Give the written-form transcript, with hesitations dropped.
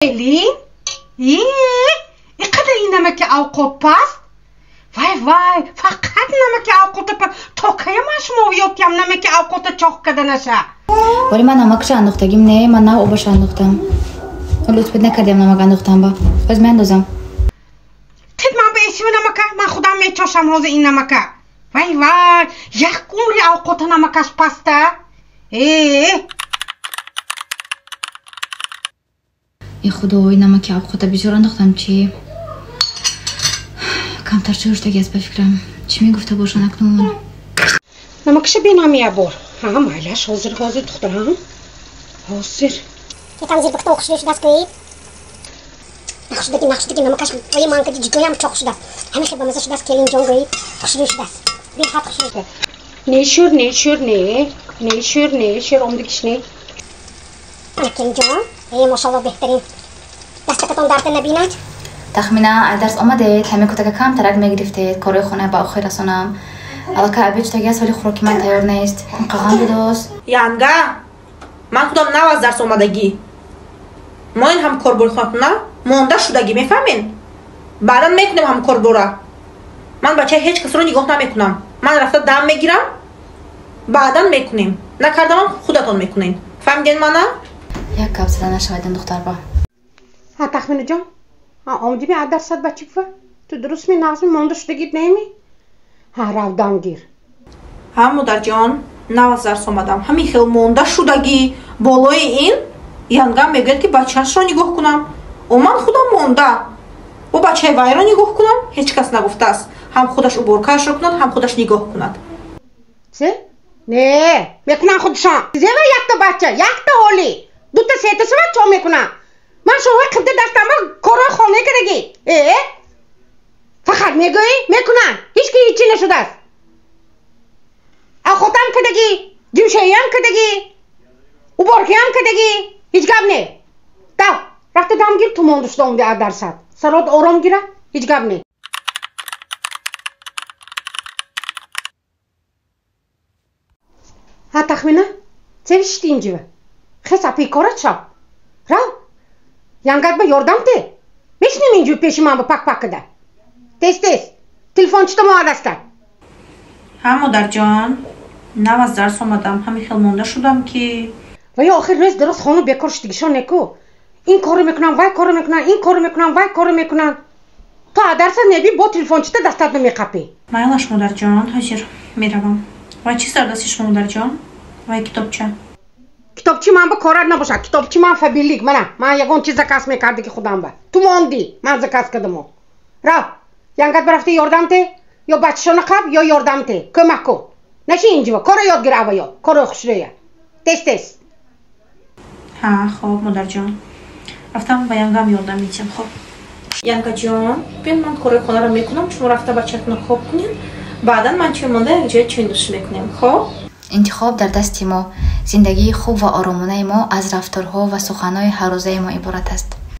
Elin? اینقدر این نمک اوقات پست؟ وای فقط نمک اوقات پست تا که مشمولیت هم نمک اوقات چاق کده نشه. ولی من نمکش انداختگیم نه، من نه آبش انداختم. لطفت نکردیم نمک انداختم با. باز من اندازم. تید من به اسم نمکه من خودم میچاشم روز این نمکه. وای یک عمری اوقات نمکش پسته. ای خدای نمک اوقات بیشتر انداختم چی؟ کمتر شدگی از بفکرم. چی میگفته باشن اکنون؟ نمکش بینم یه بار. مایلش حاضر دخترم. حاضر. یکم زیر بکتا خوشش دست کنید. نخشدگی نمکش ولی من که جگوی هم چاق شده. همه خیلی بمزه شده است که این جان گویی خوشش دست. بین خط خوشش دست. نیشور عمدکش نه. نکن جان. ماشاءالله بهترین. دستتون درد نبیند. تخمینا درس آمده همه کتک کم ترک میگرفتید کاری خونه با آخر رسانم. اول که ابیج تگی است ولی خوراکی من تیار نیست. قهان بدوست. ینگا من خودم نو از درس آمدگی. ما این هم کاربر خواهد نه مونده شدگی میفهمین. بعدا میکنیم هم کاربره. من بچه هیچ کس رو نگاه نمیکنم. من رفته دم میگیرم. بعدا میکنیم. نکردم خودتون میکنین. فهمیدین منو؟ یک کپ زده نشویدین دختر با. ها تخمین جان. آمدی می عدد صد بچه که تو درست می نغز مونده شدگید نیمی؟ رو دمگیر. مادر جان نو از درس آمدم. همین خیلی مونده شدگی بالای این ینگا میگوید که بچهش رو نگاه کنم. و من خودم مونده. و بچه وای رو نگاه کنم هیچ کس نگفته است. هم خودش عبورکش رو کند هم خودش نگاه کند. نه میکنن خودشان. زیوه یک تا بچه یک تا حالی. دو تا سه تا سه چون میکنم. من شما خبده دستم کارو خونه کردگی. فقط میگویی میکنن. هیچی نشده است. خودم کردگی. جمشایی هم کردگی. او بارکی هم کردگی. هیچ گب نه. رفته دم گیر تو مونده شده اونده درصد. سرات آرام گیره. هیچ گب نه. ها تخمینه؟ چه بیشتی اینجا؟ خیلی سپی کارت شد. رو؟ ینگت با یاردم ته؟ میشنیم اینجا پیش من با پک کده. تست. تلفن چطور معادست کرد؟ مادر جان نو از درس آمدم. همین خیلی مونده شدم که ولی آخر نیست درست خانو بیکار شدگیشان نکو. این کارو میکنن وای کارو میکنن این کارو میکنن وای کارو میکنن. تو درس نبی با تلفن چطور دستت نمیقپی؟ مایلش مادر جان حاضر میروم. وای چی سر دستش مادر جان؟ وای کتابچی من با کارت نباشه. کتابچی من فبیلیک من یگان چیز کس میکرده که خودم با تو موندی من زکس کردم. رو ینگت برفته یاردم ته یا بچه‌شون قب یا یاردم ته کمک کن. نشی اینجا کارو یاد گیر اویا کارو خوشریه. تست. خب مادر جان رفتم با ینگم یاردم میدم. خب ینگا جان ببین من کارو خونه رو میکنم شما رفته بچه‌تون خوب کنین. بعدا من چی مونده یک جای چندش میکنیم. خب انتخاب در دست ما. زندگی خوب و آرامانه ما از رفتارها و سخنهای هر روزه ما عبارت است.